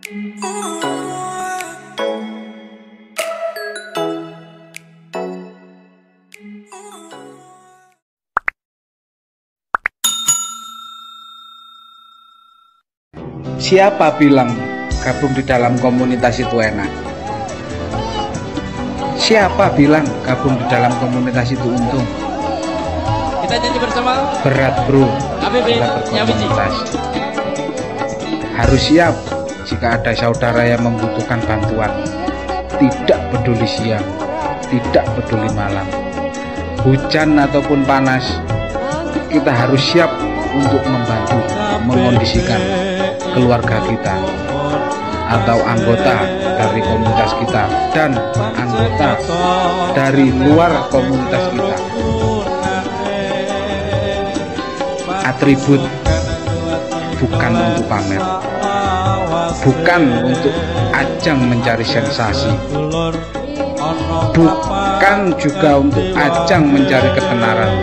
Siapa bilang gabung di dalam komunitas itu enak? Siapa bilang gabung di dalam komunitas itu untung? Kita nyanyi bersama. Berat bro, ABB kita berkomunitas. Harus siap jika ada saudara yang membutuhkan bantuan. Tidak peduli siang, tidak peduli malam, hujan ataupun panas, kita harus siap untuk membantu, mengondisikan keluarga kita atau anggota dari komunitas kita dan anggota dari luar komunitas kita. Atribut bukan untuk pamer, bukan untuk ajang mencari sensasi, bukan juga untuk ajang mencari ketenaran.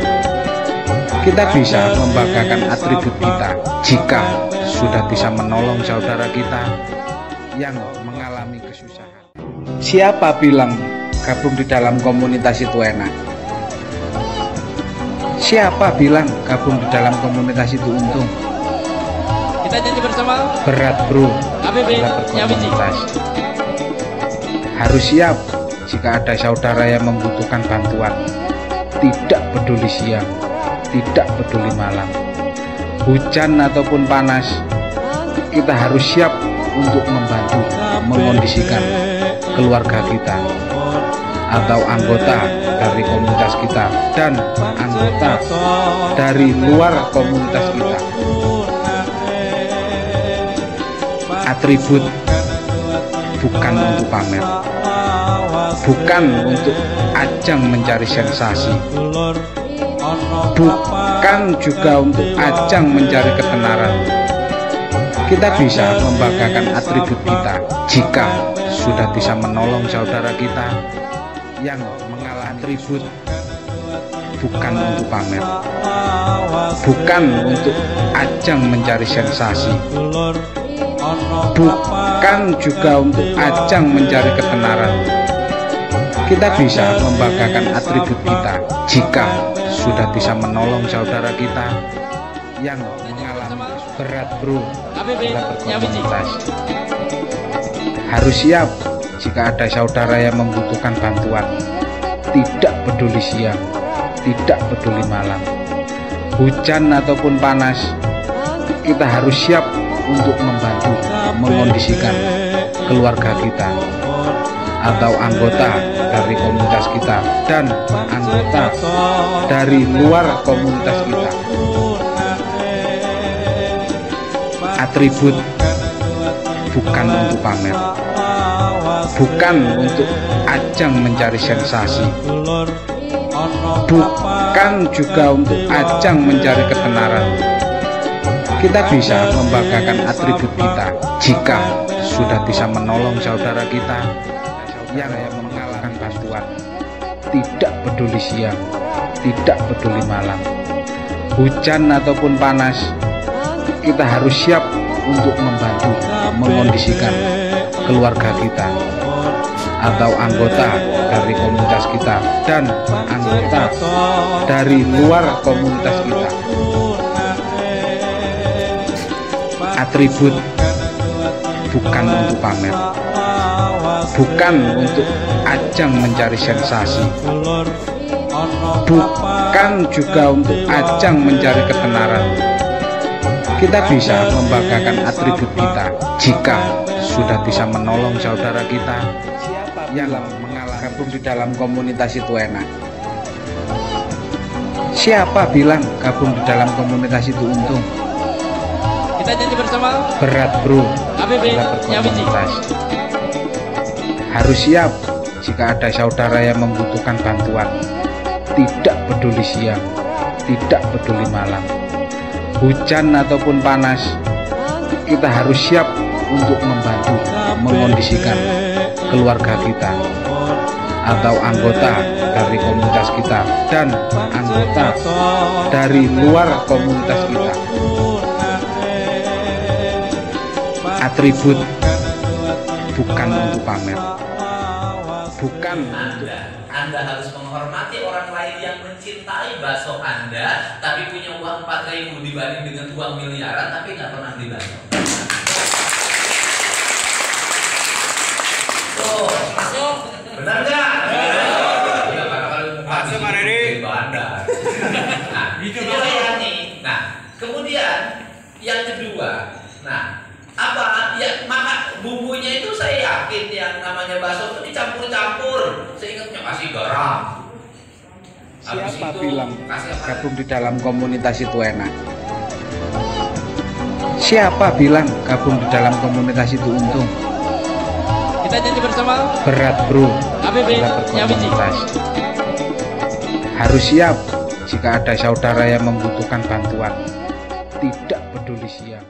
Kita bisa membanggakan atribut kita jika sudah bisa menolong saudara kita yang mengalami kesusahan. Siapa bilang gabung di dalam komunitas itu enak? Siapa bilang gabung di dalam komunitas itu untung? Kita nyanyi bersama. Berat bro, ABB kita berkomunitas. Harus siap jika ada saudara yang membutuhkan bantuan. Tidak peduli siang, tidak peduli malam, hujan ataupun panas, kita harus siap untuk membantu, mengondisikan keluarga kita atau anggota dari komunitas kita dan anggota dari luar komunitas kita. Atribut bukan untuk pamer, bukan untuk ajang mencari sensasi, bukan juga untuk ajang mencari ketenaran. Kita bisa membanggakan atribut kita jika sudah bisa menolong saudara kita yang mengalami. Atribut bukan untuk pamer, bukan untuk ajang mencari sensasi, bukan juga untuk ajang mencari ketenaran. Kita bisa membanggakan atribut kita jika sudah bisa menolong saudara kita yang mengalami. Berat bro, kita berkomunitas. Harus siap jika ada saudara yang membutuhkan bantuan. Tidak peduli siang, tidak peduli malam, hujan ataupun panas, kita harus siap untuk membantu, mengondisikan keluarga kita atau anggota dari komunitas kita dan anggota dari luar komunitas kita. Atribut bukan untuk pamer, bukan untuk ajang mencari sensasi, bukan juga untuk ajang mencari ketenaran. Kita bisa membanggakan atribut kita jika sudah bisa menolong saudara kita yang mengalami bantuan. Tidak peduli siang, tidak peduli malam, hujan ataupun panas, kita harus siap untuk membantu, mengondisikan keluarga kita atau anggota dari komunitas kita dan anggota dari luar komunitas kita. Atribut bukan untuk pamer, bukan untuk ajang mencari sensasi, bukan juga untuk ajang mencari ketenaran. Kita bisa membanggakan atribut kita jika sudah bisa menolong saudara kita yang mengalami. Gabung di dalam komunitas itu enak? Siapa bilang gabung di dalam komunitas itu untung? Kita nyanyi bersama. Berat bro, ABB kita berkomunitas. Harus siap jika ada saudara yang membutuhkan bantuan. Tidak peduli siang, tidak peduli malam, hujan ataupun panas, kita harus siap untuk membantu, mengondisikan keluarga kita atau anggota dari komunitas kita dan anggota dari luar komunitas kita. Atribut bukan untuk pamer, bukan untuk Anda harus menghormati orang lain yang mencintai bakso Anda, tapi punya uang 4.000 dibanding dengan uang miliaran, tapi nggak pernah beli bakso. Tuh, masuk. Benar nggak? Iya, karena kalau masuk di bandar. Nah, itu nih. Nah, kemudian yang kedua, nah, apa ya, maka bumbunya itu saya yakin yang namanya bakso itu dicampur-campur, seingatnya kasih garam. Siapa bilang gabung di dalam komunitas itu enak? Siapa bilang gabung di dalam komunitas itu untung? Kita janji bersama. Berat bro, APB kita berkomunitas. Harus siap jika ada saudara yang membutuhkan bantuan. Tidak peduli siang.